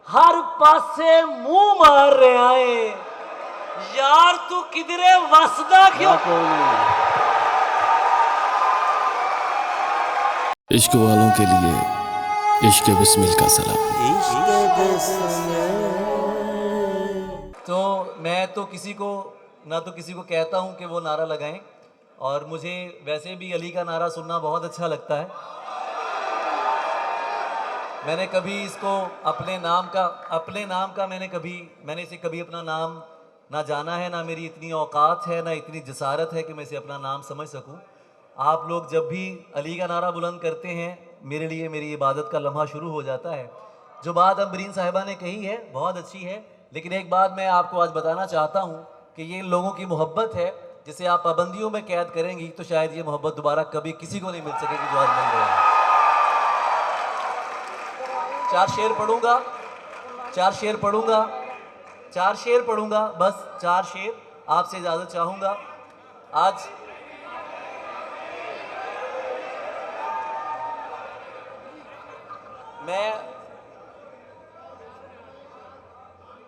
हर पासे मुंह मार रहा है यार, तू किधरे वसदा क्यों? इश्क वालों के लिए इश्क बिस्मिल का सलाम। तो मैं तो किसी को कहता हूं कि वो नारा लगाएं, और मुझे वैसे भी अली का नारा सुनना बहुत अच्छा लगता है। मैंने कभी इसको अपने नाम का मैंने इसे कभी अपना नाम ना जाना है, ना मेरी इतनी औकात है, ना इतनी जसारत है कि मैं इसे अपना नाम समझ सकूं। आप लोग जब भी अली का नारा बुलंद करते हैं, मेरे लिए मेरी इबादत का लम्हा शुरू हो जाता है। जो बात अम्बरीन साहिबा ने कही है बहुत अच्छी है, लेकिन एक बात मैं आपको आज बताना चाहता हूँ कि ये लोगों की मोहब्बत है जिसे आप पाबंदियों में कैद करेंगी तो शायद ये मोहब्बत दोबारा कभी किसी को नहीं मिल सकेगी जो आज मिल रही है। चार शेर पढ़ूंगा, बस 4 शेर आपसे इजाजत चाहूंगा। आज मैं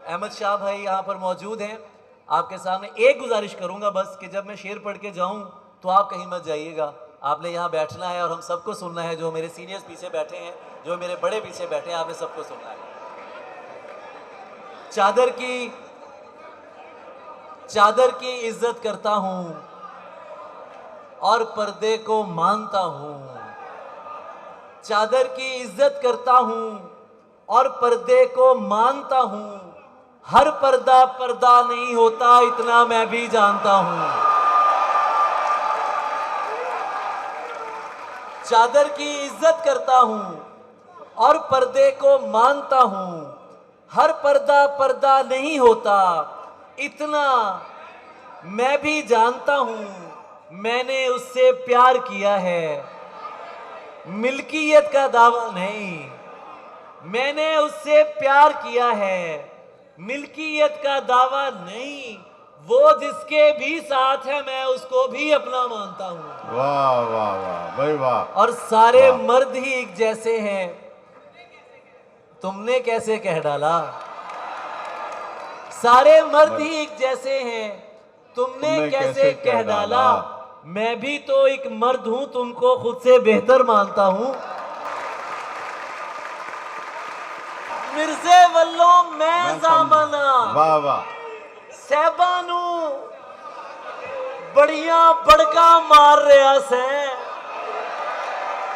अहमद शाह भाई यहाँ पर मौजूद हैं, आपके सामने एक गुजारिश करूंगा बस कि जब मैं शेर पढ़ के जाऊं तो आप कहीं मत जाइएगा। आपने यहाँ बैठना है और हम सबको सुनना है। जो मेरे सीनियर्स पीछे बैठे हैं, जो मेरे बड़े पीछे बैठे हैं, आपने सबको सुनना है। चादर की इज्जत करता हूं और पर्दे को मानता हूं। चादर की इज्जत करता हूं और पर्दे को मानता हूं। हर पर्दा पर्दा नहीं होता, इतना मैं भी जानता हूं। चादर की इज्जत करता हूं और पर्दे को मानता हूं। हर पर्दा पर्दा नहीं होता, इतना मैं भी जानता हूं। मैंने उससे प्यार किया है, मिल्कियत का दावा नहीं। मैंने उससे प्यार किया है, मिल्कियत का दावा नहीं। वो जिसके भी साथ है मैं उसको भी अपना मानता हूं। वाह वाह वाह भाई वाह। और सारे मर्द ही एक जैसे हैं, तुमने कैसे कह डाला। सारे मर्द ही एक जैसे हैं, तुमने कैसे कह डाला। मैं भी तो एक मर्द हूं, तुमको खुद से बेहतर मानता हूं। मिर्जे वल्लों मैं जामना वाह वाह। सहबानू बड़िया बड़का मार रहा से।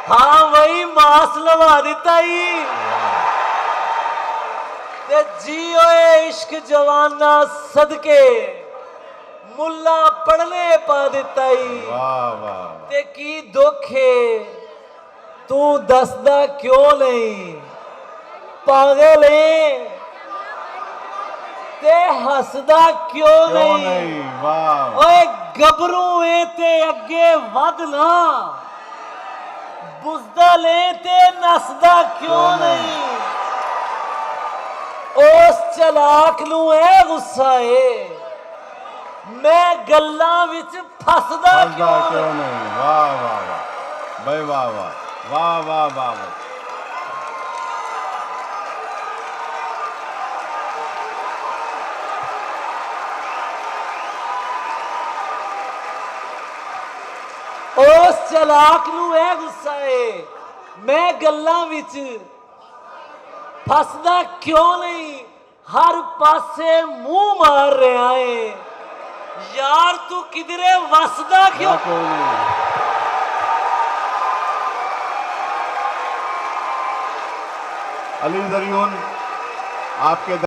हाँ वही मास लवा दिता ही ते जी ओए इश्क जवाना सदके मुल्ला पढ़ने पा दिता ही। वाह वाह। ते की दुखे तू दसदा क्यों नहीं। पागल है ते हसदा क्यों नहीं। वाह। ओए गबरू है ते अगे वध ना, बुजदल है ते नसदा क्यों नहीं। उस चलाक नू है गुस्सा है, मैं गल्लां विच फसदा क्यों नहीं। वाह वाह वाह भाई वाह वाह वाह वाह वाह। उस चलाक नू है गुस्सा है, मैं गल्लां विच फसदा क्यों नहीं। हर पासे मुंह मार रहा है यार, तू किधरे वसदा क्यों? अली ज़रियून आपके